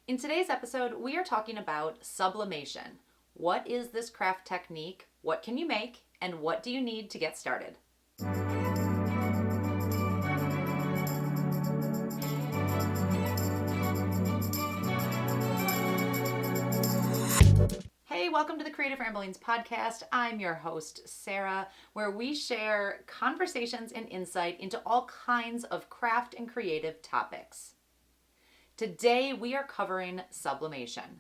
In today's episode, we are talking about sublimation. What is this craft technique? What can you make? And what do you need to get started? Hey, welcome to the Creative Ramblings podcast. I'm your host, Sarah, where we share conversations and insight into all kinds of craft and creative topics. Today, we are covering sublimation.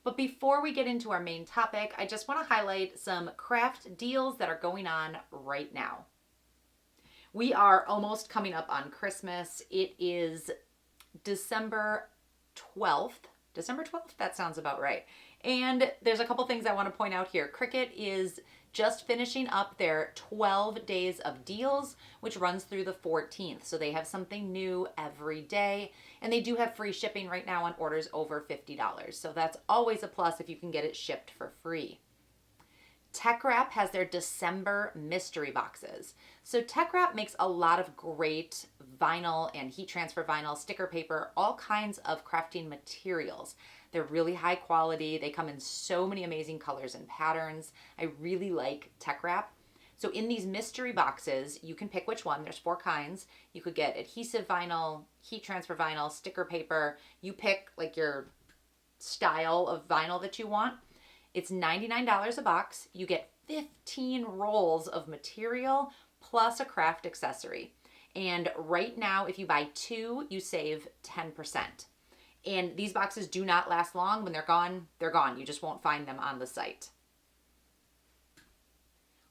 But before we get into our main topic, I just want to highlight some craft deals that are going on right now. We are almost coming up on Christmas. It is December 12th. December 12th? That sounds about right. And there's a couple things I want to point out here. Cricut is just finishing up their 12 days of deals, which runs through the 14th. So they have something new every day. And they do have free shipping right now on orders over $50. So that's always a plus if you can get it shipped for free. Tech Wrap has their December mystery boxes. So Tech Wrap makes a lot of great vinyl and heat transfer vinyl, sticker paper, all kinds of crafting materials. They're really high quality. They come in so many amazing colors and patterns. I really like Tech Wrap. So in these mystery boxes, you can pick which one. There's 4 kinds. You could get adhesive vinyl, heat transfer vinyl, sticker paper. You pick like your style of vinyl that you want. It's $99 a box. You get 15 rolls of material plus a craft accessory. And right now, if you buy 2, you save 10%. And these boxes do not last long. When they're gone, they're gone. You just won't find them on the site.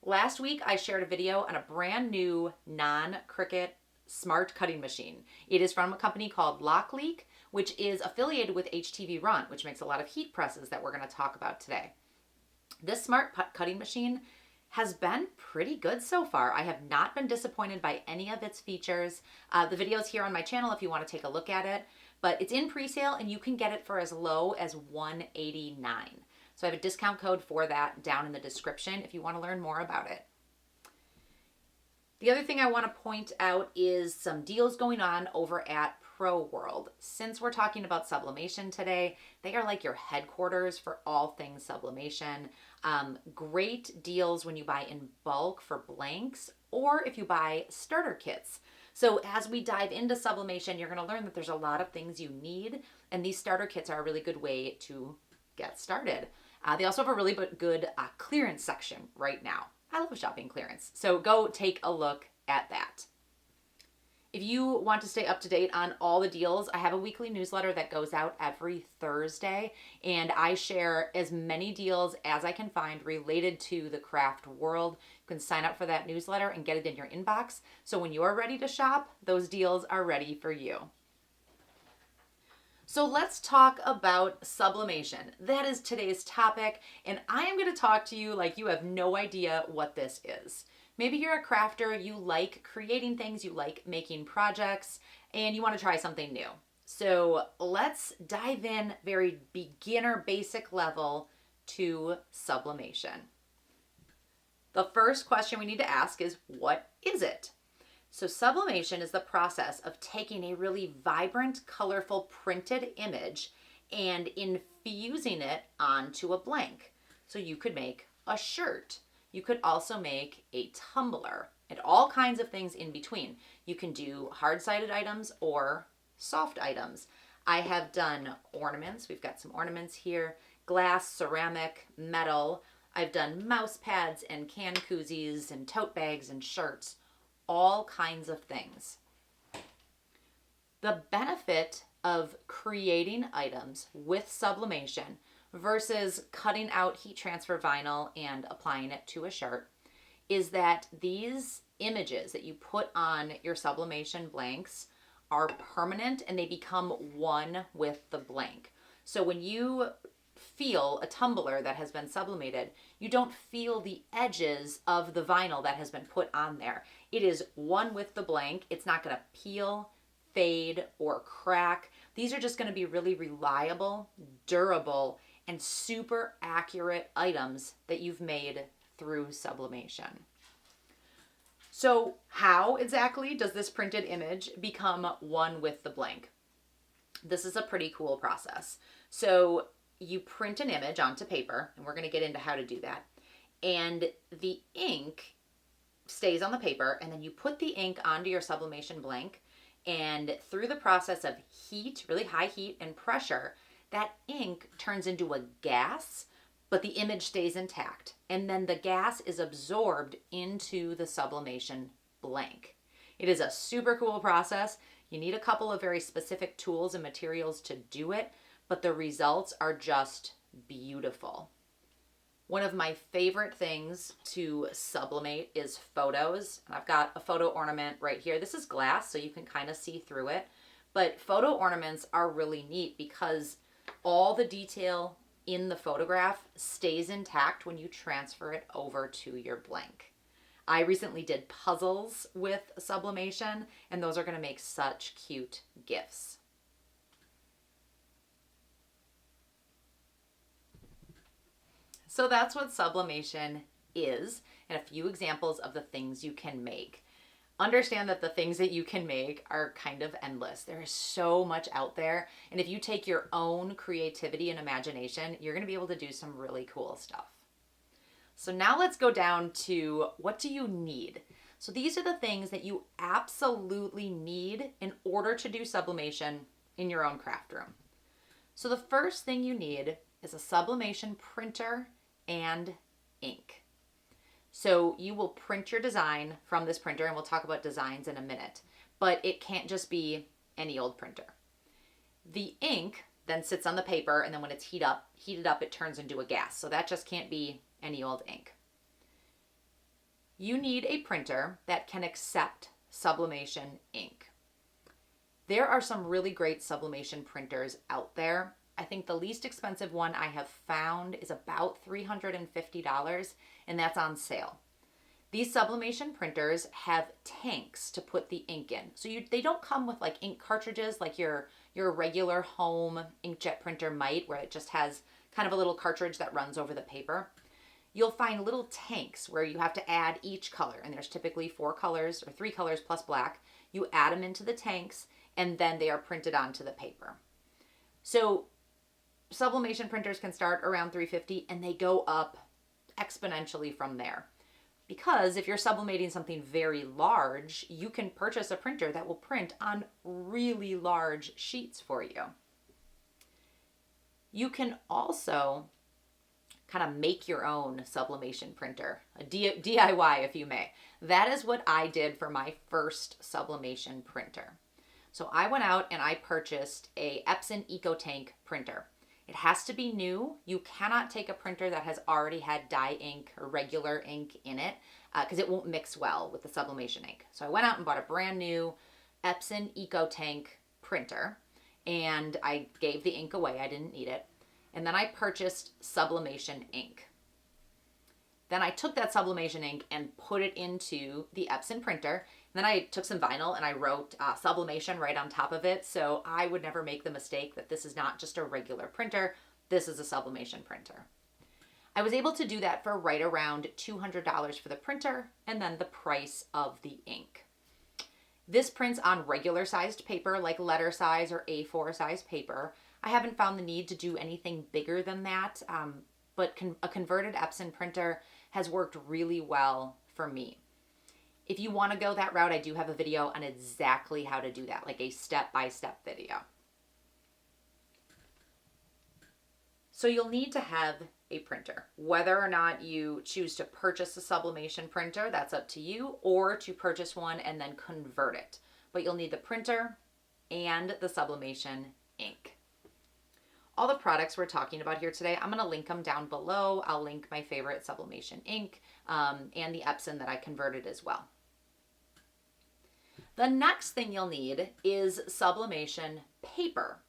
Last week, I shared a video on a brand new non-Cricut smart cutting machine. It is from a company called Lockleak, which is affiliated with HTV Run, which makes a lot of heat presses that we're going to talk about today. This smart cutting machine has been pretty good so far. I have not been disappointed by any of its features. The video's here on my channel if you want to take a look at it, but it's in pre-sale and you can get it for as low as $189. So I have a discount code for that down in the description if you want to learn more about it. The other thing I want to point out is some deals going on over at Pro World. Since we're talking about sublimation today, they are like your headquarters for all things sublimation. Great deals when you buy in bulk for blanks or if you buy starter kits. So as we dive into sublimation, you're going to learn that there's a lot of things you need, and these starter kits are a really good way to get started. They also have a really good clearance section right now. I love shopping clearance, so go take a look at that. If you want to stay up to date on all the deals, I have a weekly newsletter that goes out every Thursday, and I share as many deals as I can find related to the craft world. You can sign up for that newsletter and get it in your inbox, so when you're ready to shop, those deals are ready for you. So let's talk about sublimation. That is today's topic, and I am going to talk to you like you have no idea what this is. Maybe you're a crafter, you like creating things, you like making projects, and you want to try something new. So let's dive in very beginner basic level to sublimation. The first question we need to ask is, what is it? So sublimation is the process of taking a really vibrant, colorful printed image and infusing it onto a blank. So you could make a shirt. You could also make a tumbler and all kinds of things in between. You can do hard-sided items or soft items. I have done ornaments. We've got some ornaments here. Glass, ceramic, metal. I've done mouse pads and can koozies and tote bags and shirts. All kinds of things. The benefit of creating items with sublimation versus cutting out heat transfer vinyl and applying it to a shirt is that these images that you put on your sublimation blanks are permanent and they become one with the blank. So when you feel a tumbler that has been sublimated, you don't feel the edges of the vinyl that has been put on there. It is one with the blank. It's not going to peel, fade, or crack. These are just going to be really reliable, durable, and super accurate items that you've made through sublimation. So how exactly does this printed image become one with the blank? This is a pretty cool process. So you print an image onto paper, and we're going to get into how to do that. And the ink stays on the paper, and then you put the ink onto your sublimation blank, and through the process of heat, really high heat and pressure, that ink turns into a gas, but the image stays intact. And then the gas is absorbed into the sublimation blank. It is a super cool process. You need a couple of very specific tools and materials to do it, but the results are just beautiful. One of my favorite things to sublimate is photos. I've got a photo ornament right here. This is glass, so you can kind of see through it. But photo ornaments are really neat because all the detail in the photograph stays intact when you transfer it over to your blank. I recently did puzzles with sublimation, and those are going to make such cute gifts. So that's what sublimation is, and a few examples of the things you can make. Understand that the things that you can make are kind of endless. There is so much out there, and if you take your own creativity and imagination, you're going to be able to do some really cool stuff. So now let's go down to what do you need? So these are the things that you absolutely need in order to do sublimation in your own craft room. So the first thing you need is a sublimation printer and ink. So you will print your design from this printer, and we'll talk about designs in a minute, but it can't just be any old printer. The ink then sits on the paper, and then when it's heated up, it turns into a gas. So that just can't be any old ink. You need a printer that can accept sublimation ink. There are some really great sublimation printers out there. I think the least expensive one I have found is about $350, and that's on sale. These sublimation printers have tanks to put the ink in. So they don't come with like ink cartridges like your regular home inkjet printer might, where it just has kind of a little cartridge that runs over the paper. You'll find little tanks where you have to add each color, and there's typically 4 colors or 3 colors plus black. You add them into the tanks, and then they are printed onto the paper. So sublimation printers can start around $350, and they go up exponentially from there. Because if you're sublimating something very large, you can purchase a printer that will print on really large sheets for you. You can also kind of make your own sublimation printer, a DIY if you may. That is what I did for my first sublimation printer. So I went out and I purchased a Epson EcoTank printer. It has to be new. You cannot take a printer that has already had dye ink or regular ink in it because it won't mix well with the sublimation ink. So I went out and bought a brand new Epson EcoTank printer, and I gave the ink away. I didn't need it. And then I purchased sublimation ink. Then I took that sublimation ink and put it into the Epson printer. And then I took some vinyl and I wrote sublimation right on top of it. So I would never make the mistake that this is not just a regular printer. This is a sublimation printer. I was able to do that for right around $200 for the printer and then the price of the ink. This prints on regular sized paper like letter size or A4 size paper. I haven't found the need to do anything bigger than that, but a converted Epson printer has worked really well for me. If you want to go that route, I do have a video on exactly how to do that, like a step-by-step video. So you'll need to have a printer. Whether or not you choose to purchase a sublimation printer, that's up to you, or to purchase one and then convert it. But you'll need the printer and the sublimation ink. All the products we're talking about here today, I'm going to link them down below. I'll link my favorite sublimation ink and the Epson that I converted as well. The next thing you'll need is sublimation paper.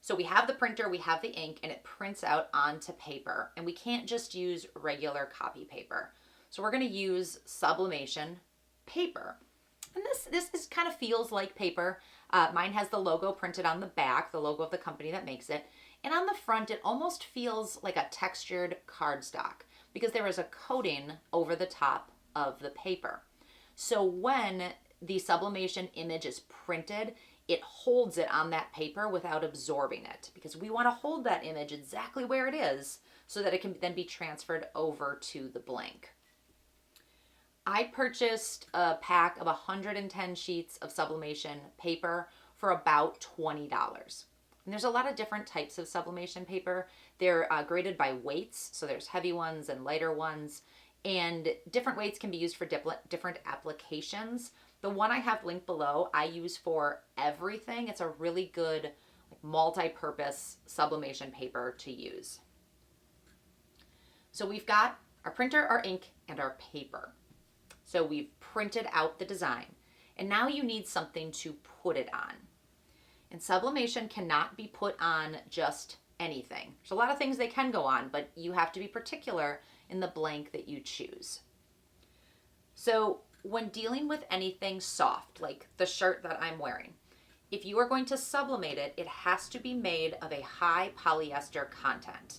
So we have the printer, we have the ink, and it prints out onto paper. And we can't just use regular copy paper. So we're going to use sublimation paper. And this kind of feels like paper. Mine has the logo printed on the back, the logo of the company that makes it. And on the front, it almost feels like a textured cardstock because there is a coating over the top of the paper. So when the sublimation image is printed, it holds it on that paper without absorbing it, because we want to hold that image exactly where it is so that it can then be transferred over to the blank. I purchased a pack of 110 sheets of sublimation paper for about $20. And there's a lot of different types of sublimation paper. They're graded by weights, so there's heavy ones and lighter ones, and different weights can be used for different applications. The one I have linked below, I use for everything. It's a really good multi-purpose sublimation paper to use. So we've got our printer, our ink, and our paper. So we've printed out the design, and now you need something to put it on. And sublimation cannot be put on just anything. There's a lot of things they can go on, but you have to be particular in the blank that you choose. So when dealing with anything soft, like the shirt that I'm wearing, if you are going to sublimate it, it has to be made of a high polyester content.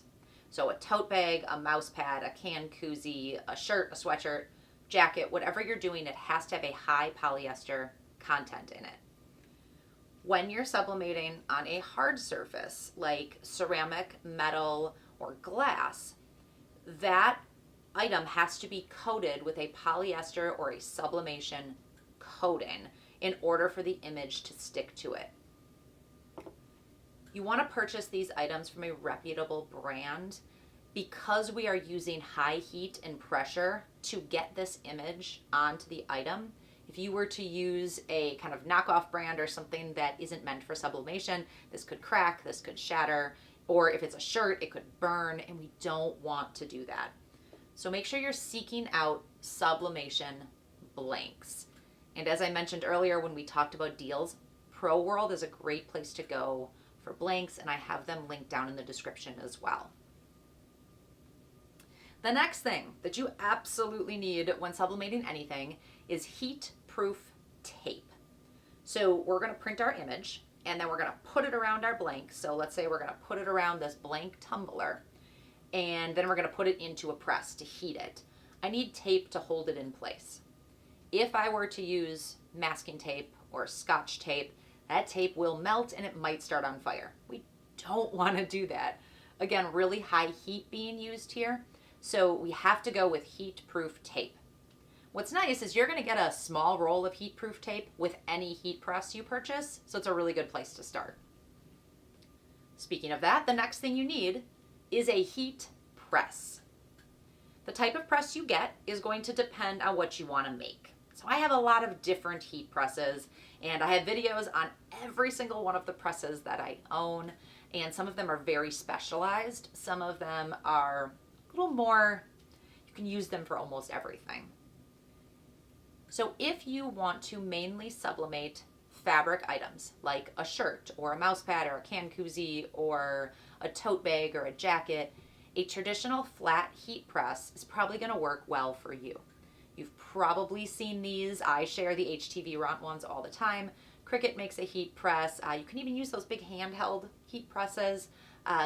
So a tote bag, a mouse pad, a can koozie, a shirt, a sweatshirt, jacket, whatever you're doing, it has to have a high polyester content in it. When you're sublimating on a hard surface like ceramic, metal, or glass, that item has to be coated with a polyester or a sublimation coating in order for the image to stick to it. You want to purchase these items from a reputable brand because we are using high heat and pressure to get this image onto the item. If you were to use a kind of knockoff brand or something that isn't meant for sublimation, this could crack, this could shatter, or if it's a shirt, it could burn, and we don't want to do that. So make sure you're seeking out sublimation blanks. And as I mentioned earlier when we talked about deals, Pro World is a great place to go for blanks, and I have them linked down in the description as well. The next thing that you absolutely need when sublimating anything is heat-proof tape. So we're going to print our image, and then we're going to put it around our blank. So let's say we're going to put it around this blank tumbler, and then we're going to put it into a press to heat it. I need tape to hold it in place. If I were to use masking tape or Scotch tape, that tape will melt and it might start on fire. We don't want to do that. Again, really high heat being used here. So we have to go with heat-proof tape. What's nice is you're going to get a small roll of heat-proof tape with any heat press you purchase, so it's a really good place to start. Speaking of that, the next thing you need is a heat press. The type of press you get is going to depend on what you want to make. So I have a lot of different heat presses, and I have videos on every single one of the presses that I own, and some of them are very specialized. Some of them are a little more, you can use them for almost everything. So if you want to mainly sublimate fabric items like a shirt or a mouse pad or a can koozie or a tote bag or a jacket, a traditional flat heat press is probably going to work well for you. You've probably seen these. I share the HTV Ront ones all the time. Cricut makes a heat press. You can even use those big handheld heat presses.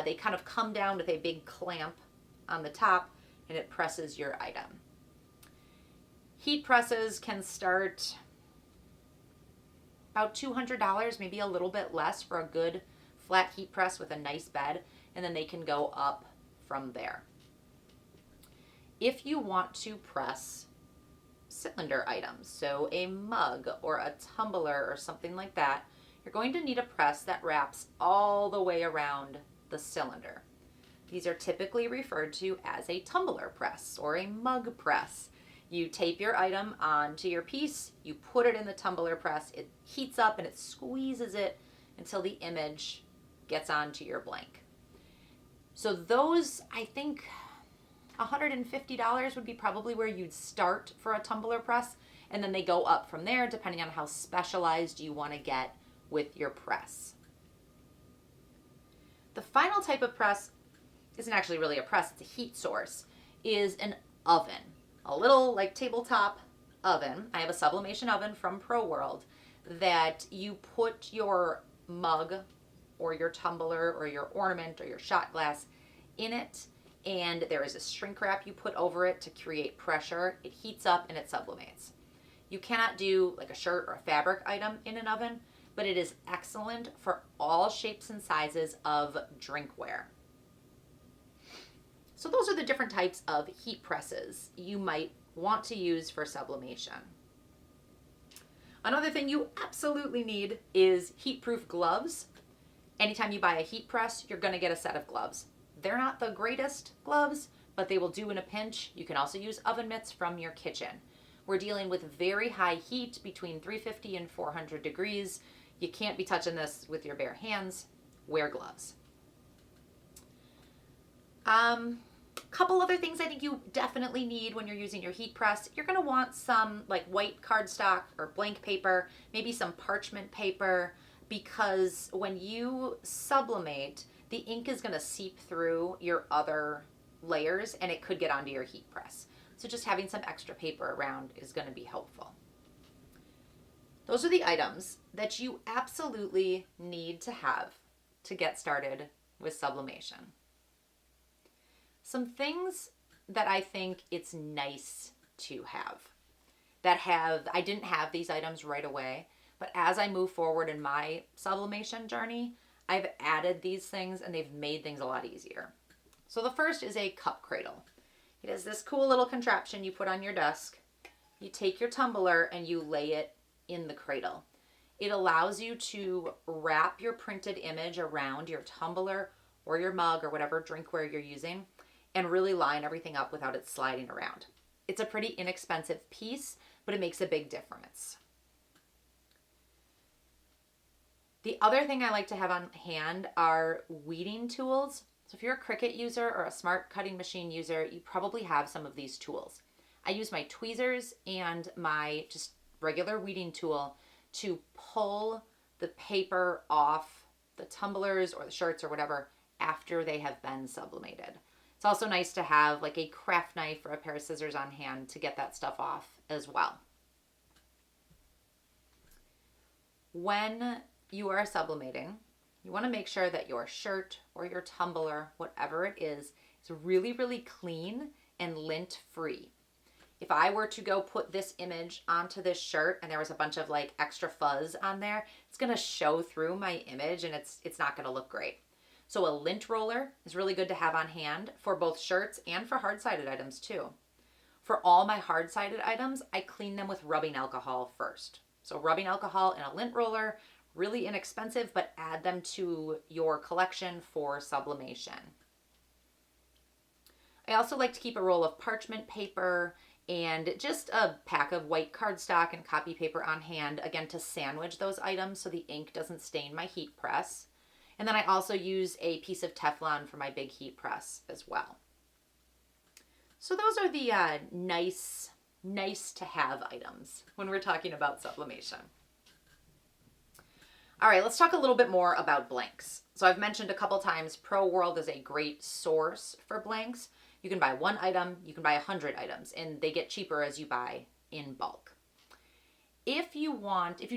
They kind of come down with a big clamp on the top, and it presses your item. Heat presses can start about $200, maybe a little bit less for a good flat heat press with a nice bed, and then they can go up from there. If you want to press cylinder items, so a mug or a tumbler or something like that, you're going to need a press that wraps all the way around the cylinder. These are typically referred to as a tumbler press or a mug press. You tape your item onto your piece, you put it in the tumbler press, it heats up and it squeezes it until the image gets onto your blank. So those, I think, $150 would be probably where you'd start for a tumbler press, and then they go up from there depending on how specialized you want to get with your press. The final type of press isn't actually really a press, it's a heat source, is an oven. A little like tabletop oven. I have a sublimation oven from Pro World that you put your mug or your tumbler or your ornament or your shot glass in it, and there is a shrink wrap you put over it to create pressure. It heats up and it sublimates. You cannot do like a shirt or a fabric item in an oven, but it is excellent for all shapes and sizes of drinkware. So those are the different types of heat presses you might want to use for sublimation. Another thing you absolutely need is heat-proof gloves. Anytime you buy a heat press, you're going to get a set of gloves. They're not the greatest gloves, but they will do in a pinch. You can also use oven mitts from your kitchen. We're dealing with very high heat between 350 and 400 degrees. You can't be touching this with your bare hands. Wear gloves. Couple other things I think you definitely need when you're using your heat press. You're going to want some like white cardstock or blank paper, maybe some parchment paper, because when you sublimate, the ink is going to seep through your other layers and it could get onto your heat press. So just having some extra paper around is going to be helpful. Those are the items that you absolutely need to have to get started with sublimation. Some things that I think it's nice to have, I didn't have these items right away, but as I move forward in my sublimation journey, I've added these things and they've made things a lot easier. So the first is a cup cradle. It is this cool little contraption you put on your desk. You take your tumbler and you lay it in the cradle. It allows you to wrap your printed image around your tumbler or your mug or whatever drinkware you're using and really line everything up without it sliding around. It's a pretty inexpensive piece, but it makes a big difference. The other thing I like to have on hand are weeding tools. So if you're a Cricut user or a smart cutting machine user, you probably have some of these tools. I use my tweezers and my just regular weeding tool to pull the paper off the tumblers or the shirts or whatever after they have been sublimated. It's also nice to have like a craft knife or a pair of scissors on hand to get that stuff off as well. When you are sublimating, you want to make sure that your shirt or your tumbler, whatever it is really, really clean and lint free. If I were to go put this image onto this shirt and there was a bunch of like extra fuzz on there, it's going to show through my image and it's not going to look great. So a lint roller is really good to have on hand for both shirts and for hard-sided items too. For all my hard-sided items, I clean them with rubbing alcohol first. So rubbing alcohol and a lint roller, really inexpensive, but add them to your collection for sublimation. I also like to keep a roll of parchment paper and just a pack of white cardstock and copy paper on hand, again, to sandwich those items so the ink doesn't stain my heat press. And then I also use a piece of Teflon for my big heat press as well. So those are the nice to have items when we're talking about sublimation. All right, let's talk a little bit more about blanks. So I've mentioned a couple times Pro World is a great source for blanks. You can buy one item, you can buy 100 items, and they get cheaper as you buy in bulk. If you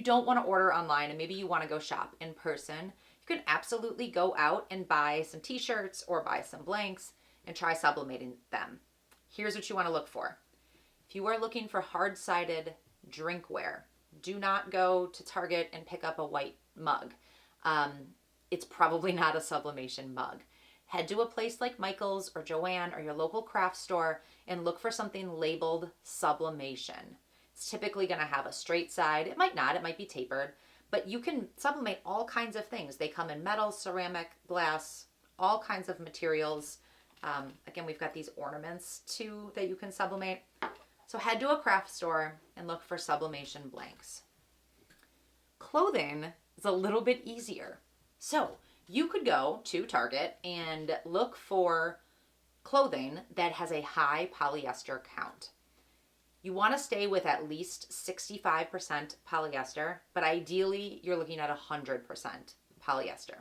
don't want to order online and maybe you want to go shop in person, you can absolutely go out and buy some t-shirts or buy some blanks and try sublimating them. Here's what you want to look for. If you are looking for hard-sided drinkware, do not go to Target and pick up a white mug. It's probably not a sublimation mug. Head to a place like Michael's or Joann or your local craft store and look for something labeled sublimation. It's typically going to have a straight side. It might not, it might be tapered, but you can sublimate all kinds of things. They come in metal, ceramic, glass, all kinds of materials. Again, we've got these ornaments too that you can sublimate. So head to a craft store and look for sublimation blanks. Clothing is a little bit easier. So you could go to Target and look for clothing that has a high polyester count. You want to stay with at least 65% polyester, but ideally you're looking at 100% polyester.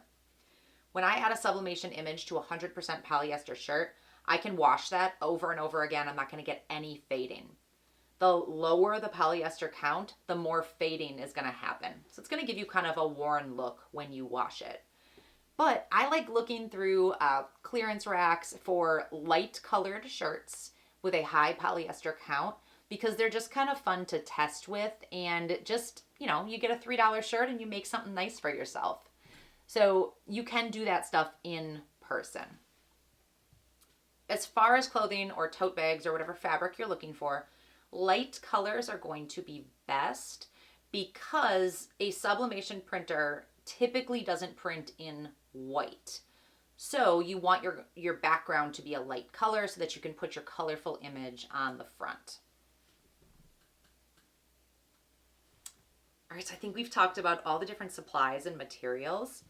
When I add a sublimation image to a 100% polyester shirt, I can wash that over and over again. I'm not going to get any fading. The lower the polyester count, the more fading is going to happen. So it's going to give you kind of a worn look when you wash it. But I like looking through clearance racks for light colored shirts with a high polyester count because they're just kind of fun to test with, and just, you get a $3 shirt and you make something nice for yourself. So you can do that stuff in person. As far as clothing or tote bags or whatever fabric you're looking for, light colors are going to be best because a sublimation printer typically doesn't print in white. So you want your background to be a light color so that you can put your colorful image on the front. All right, so I think we've talked about all the different supplies and materials.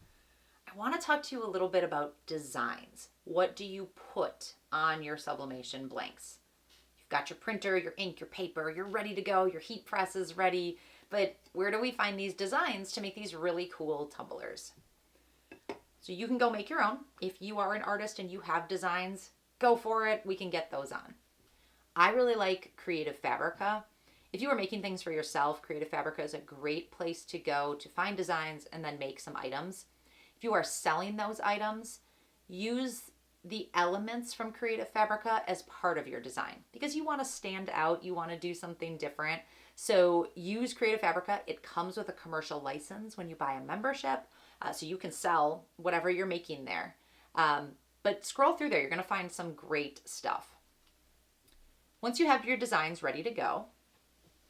I want to talk to you a little bit about designs. What do you put on your sublimation blanks? You've got your printer, your ink, your paper, you're ready to go, your heat press is ready, but where do we find these designs to make these really cool tumblers? So you can go make your own. If you are an artist and you have designs, go for it. We can get those on. I really like Creative Fabrica. If you are making things for yourself, Creative Fabrica is a great place to go to find designs and then make some items. If you are selling those items, use the elements from Creative Fabrica as part of your design because you want to stand out, you want to do something different. So use Creative Fabrica. It comes with a commercial license when you buy a membership, so you can sell whatever you're making there. But scroll through there, you're going to find some great stuff. Once you have your designs ready to go,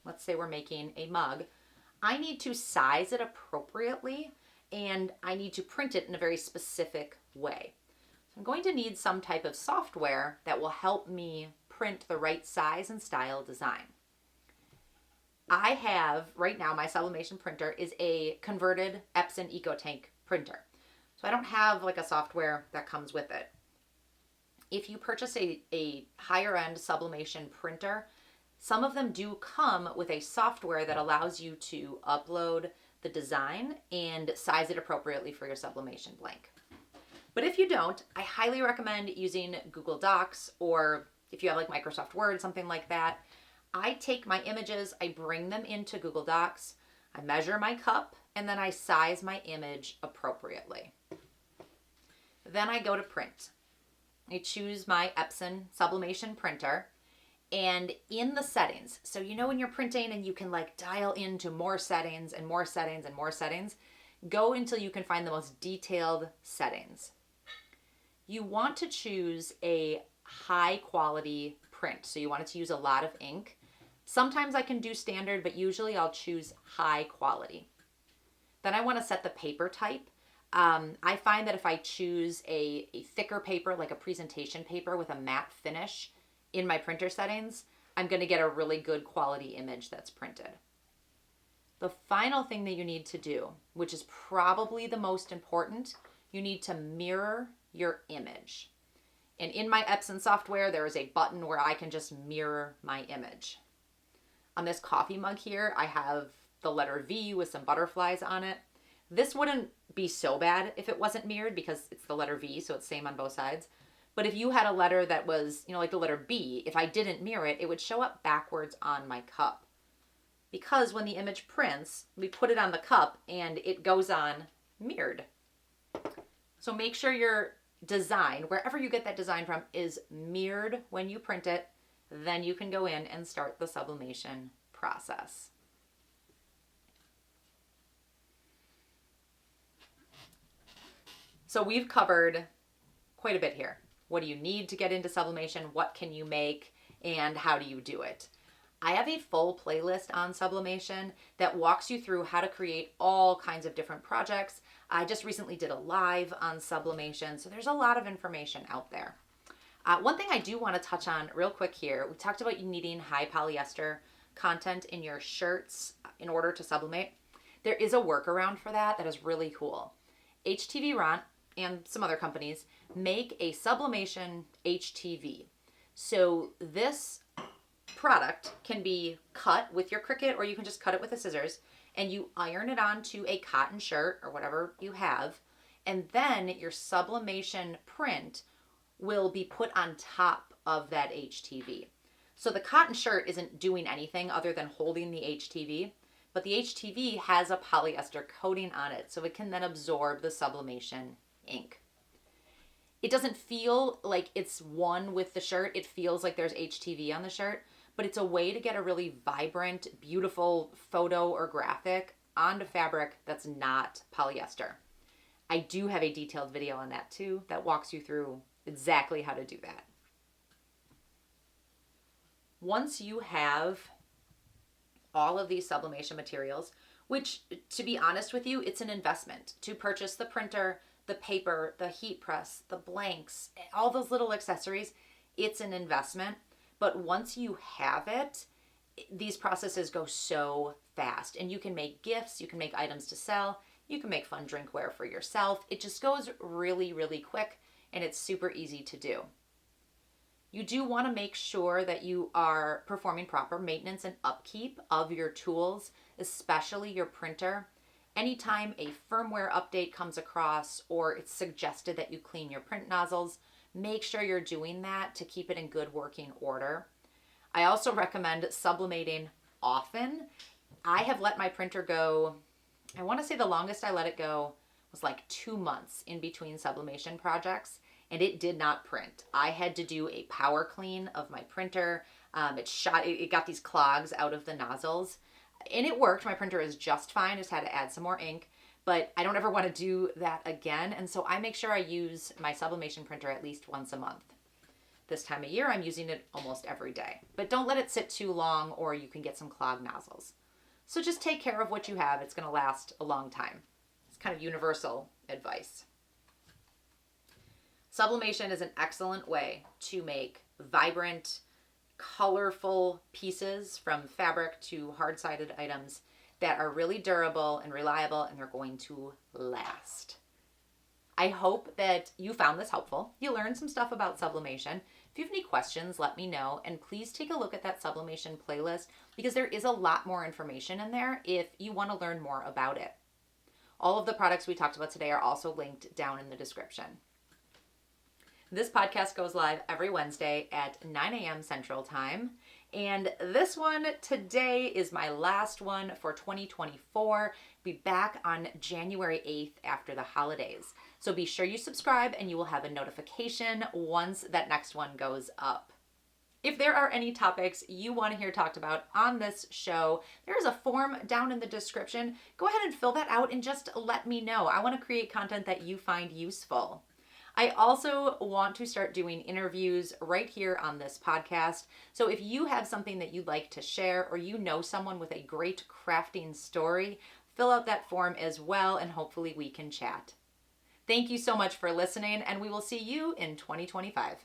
let's say we're making a mug, I need to size it appropriately and I need to print it in a very specific way. So I'm going to need some type of software that will help me print the right size and style design. I have, right now, my sublimation printer is a converted Epson EcoTank printer. So I don't have like a software that comes with it. If you purchase a higher end sublimation printer, some of them do come with a software that allows you to upload the design and size it appropriately for your sublimation blank. But if you don't, I highly recommend using Google Docs, or if you have like Microsoft Word, something like that. I take my images, I bring them into Google Docs, I measure my cup, and then I size my image appropriately. Then I go to print. I choose my Epson sublimation printer, and in the settings, so when you're printing and you can like dial into more settings and more settings and more settings, go until you can find the most detailed settings. You want to choose a high quality print. So you want it to use a lot of ink. Sometimes I can do standard, but usually I'll choose high quality. Then I want to set the paper type. I find that if I choose a thicker paper, like a presentation paper with a matte finish in my printer settings, I'm going to get a really good quality image that's printed. The final thing that you need to do, which is probably the most important, you need to mirror your image. And in my Epson software, there is a button where I can just mirror my image. On this coffee mug here, I have the letter V with some butterflies on it. This wouldn't be so bad if it wasn't mirrored because it's the letter V, so it's same on both sides. But if you had a letter that was, like the letter B, if I didn't mirror it, it would show up backwards on my cup. Because when the image prints, we put it on the cup and it goes on mirrored. So make sure your design, wherever you get that design from, is mirrored when you print it. Then you can go in and start the sublimation process. So we've covered quite a bit here. What do you need to get into sublimation? What can you make? And how do you do it? I have a full playlist on sublimation that walks you through how to create all kinds of different projects. I just recently did a live on sublimation, so there's a lot of information out there. One thing I do want to touch on real quick here, we talked about you needing high polyester content in your shirts in order to sublimate. There is a workaround for that is really cool. HTV Ront and some other companies make a sublimation HTV. So this product can be cut with your Cricut, or you can just cut it with the scissors, and you iron it onto a cotton shirt or whatever you have, and then your sublimation print will be put on top of that HTV. So the cotton shirt isn't doing anything other than holding the HTV, but the HTV has a polyester coating on it, so it can then absorb the sublimation ink. It doesn't feel like it's one with the shirt. It feels like there's HTV on the shirt, but it's a way to get a really vibrant, beautiful photo or graphic onto fabric that's not polyester. I do have a detailed video on that too that walks you through exactly how to do that. Once you have all of these sublimation materials, which, to be honest with you, it's an investment to purchase the printer, the paper, the heat press, the blanks, all those little accessories. It's an investment. But once you have it, these processes go so fast, and you can make gifts, you can make items to sell, you can make fun drinkware for yourself. It just goes really, really quick, and it's super easy to do. You do want to make sure that you are performing proper maintenance and upkeep of your tools, especially your printer. Anytime a firmware update comes across or it's suggested that you clean your print nozzles, make sure you're doing that to keep it in good working order. I also recommend sublimating often. I have let my printer go, I want to say the longest I let it go was like 2 months in between sublimation projects, and it did not print. I had to do a power clean of my printer. It got these clogs out of the nozzles, and it worked. My printer is just fine. Just had to add some more ink, but I don't ever want to do that again. And so I make sure I use my sublimation printer at least once a month. This time of year, I'm using it almost every day, but don't let it sit too long or you can get some clogged nozzles. So just take care of what you have. It's going to last a long time. It's kind of universal advice. Sublimation is an excellent way to make vibrant, colorful pieces from fabric to hard-sided items that are really durable and reliable, and they're going to last. I hope that you found this helpful. You learned some stuff about sublimation. If you have any questions, let me know, and please take a look at that sublimation playlist because there is a lot more information in there if you want to learn more about it. All of the products we talked about today are also linked down in the description. This podcast goes live every Wednesday at 9 a.m. Central Time. And this one today is my last one for 2024. Be back on January 8th after the holidays. So be sure you subscribe and you will have a notification once that next one goes up. If there are any topics you want to hear talked about on this show, there's a form down in the description. Go ahead and fill that out and just let me know. I want to create content that you find useful. I also want to start doing interviews right here on this podcast. So if you have something that you'd like to share or you know someone with a great crafting story, fill out that form as well and hopefully we can chat. Thank you so much for listening, and we will see you in 2025.